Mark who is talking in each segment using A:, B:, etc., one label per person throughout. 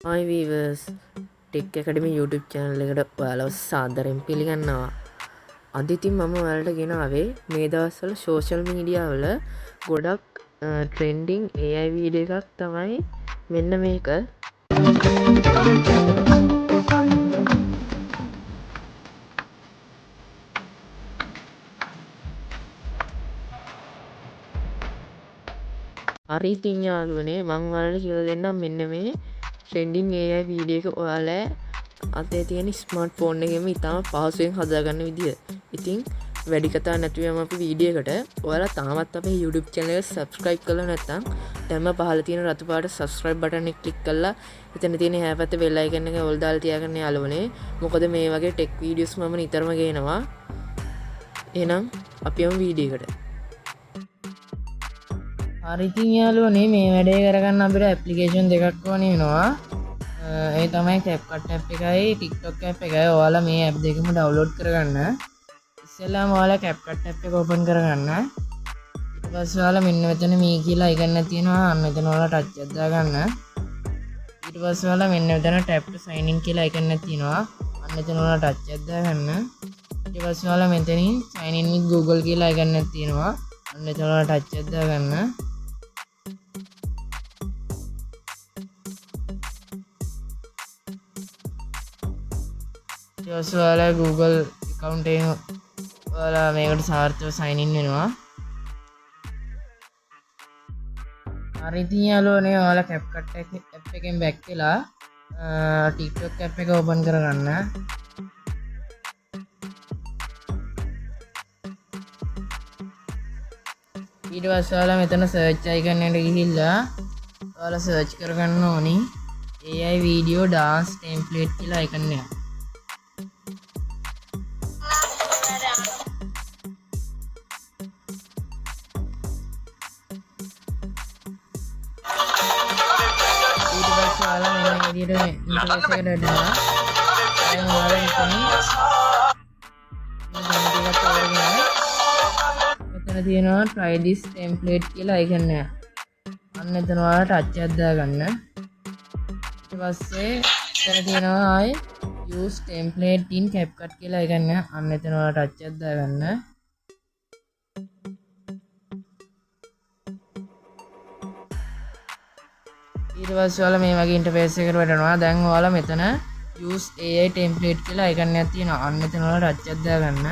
A: Hi viewers, Tech Academy YouTube channel එකට ඔයාලව සාදරයෙන් පිළිගන්නවා. අද ඉතින් මම ඔයාලට ගෙනාවේ මේ දවස්වල social media වල ගොඩක් trending AI වීඩියෝ එකක් තමයි මෙන්න මේක. හරි ඉතින් යාළුවනේ මම ඔයාලට කියලා දෙන්නම් මෙන්න මේ trending AI වීඩියෝ එක ඔයාලා අතේ තියෙන ස්මාර්ට්ෆෝන් එකෙම ඉතාම පහසුවෙන් හදාගන්න විදිය. ඉතින් වැඩි කතා නැතුව යමු අපි වීඩියෝ එකට. ඔයාලා තාමත් අපේ YouTube channel එක subscribe කරලා නැත්නම් දැන්ම පහළ තියෙන රතු පාට subscribe button එක click කරලා එතන තියෙන එහා පැත්තේ bell icon එක all දාලා තියාගන්න යාළුවනේ. මොකද මේ වගේ tech videos මම නිතරම ගේනවා. එහෙනම් අපි යමු වීඩියෝ එකට. හරි ඉතින් යාළුවනේ මේ වැඩේ කරගන්න අපිට ඇප්ලිකේෂන් දෙකක් ඕනේ වෙනවා. ඒ තමයි CapCut app එකයි TikTok app එකයි. ඔයාලා මේ app දෙකම download කරගන්න. ඉස්සෙල්ලාම ඔයාලා CapCut app එක open කරගන්න. ඊට පස්සේ ඔයාලා මෙන්න මෙතන මේ කියලා icon එක තියෙනවා. අන්න එතන ඔයාලා touch එකක් දාගන්න. ඊට පස්සේ ඔයාලා මෙන්න මෙතන tap to sign in කියලා icon එකක් තියෙනවා. අන්න එතන ඔයාලා touch එකක් දාගන්න. ඊට පස්සේ ඔයාලා මෙතනින් sign in with Google කියලා icon එකක් තියෙනවා. අන්න එතන ඔයාලා touch එකක් දාගන්න. ඔයාලා Google account එකෙන් ඔයාලා මේකට සාර්ථකව sign in වෙනවා. හරි ඉතින් යාළුවනේ ඔයාලා CapCut app එකෙන් back වෙලා TikTok app එක open කරගන්න. ඊට පස්සේ ඔයාලා මෙතන search icon එකට ගිහිල්ලා ඔයාලා search කරගන්න ඕනි AI video dance template කියලා icon එක. ඔයාලා මෙන්න මේ විදිහට ඉන්ටර්ෆේස් එකට වැටෙනවා. දැන් ඔයාලා මෙතන තියෙනවා try this template කියලා icon එක. අන්න එතන ඔයාලා touch එකක් දාගන්න. ඊට පස්සේ එතන තියෙනවා ආයේ use template in CapCut කියලා icon එක. අන්න එතන ඔයාලා touch එකක් දාගන්න. ඊට පස්සේ ඔයාලා මේ වගේ ඉන්ටර්ෆේස් එකකට වැටෙනවා. දැන් ඔයාලා මෙතන use AI template කියලා icon එකක් තියෙනවා. අන්න එතන ඔයාලා touch එකක් දාගන්න.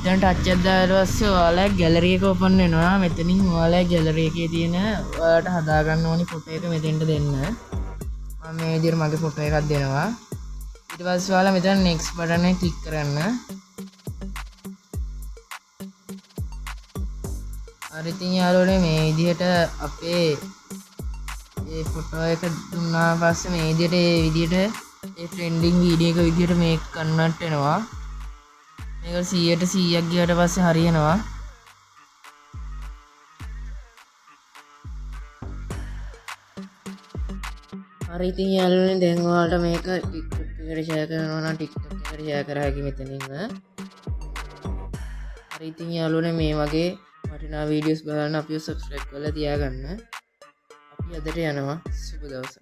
A: දැන් touch එකක් දාලා පස්සේ ඔයාලා gallery එක open වෙනවා. මෙතනින් ඔයාලා gallery එකේ තියෙන ඔයාලට හදාගන්න ඕනි ෆොටෝ එක මෙතෙන්ට දෙන්න. මම මේ විදිහට මගේ ෆොටෝ එකක් දෙනවා. ඊට පස්සේ ඔයාලා මෙතන next button එක click කරන්න. හරි ඉතින් යාළුවනේ මේ විදිහට අපේ ඒ ෆොටෝ එක දුන්නා පස්සේ මේ විදිහට ඒ ට්‍රෙන්ඩින් වීඩියෝ එක විදිහට මේක කන්වර්ට් වෙනවා. මේක 100ට 100ක් ගියාට පස්සේ හරියනවා. හරි ඉතින් යාළුවනේ දැන් ඔයාලට මේක TikTok එකට share කරනවා නම් TikTok එකට share කරා හැකි මෙතනින්. හරි ඉතින් යාළුවනේ මේ වගේ වටිනා වීඩියෝස් බලන්න අපිව subscribe කරලා තියාගන්න. අපි අදට යනවා. සුබ දවසක්.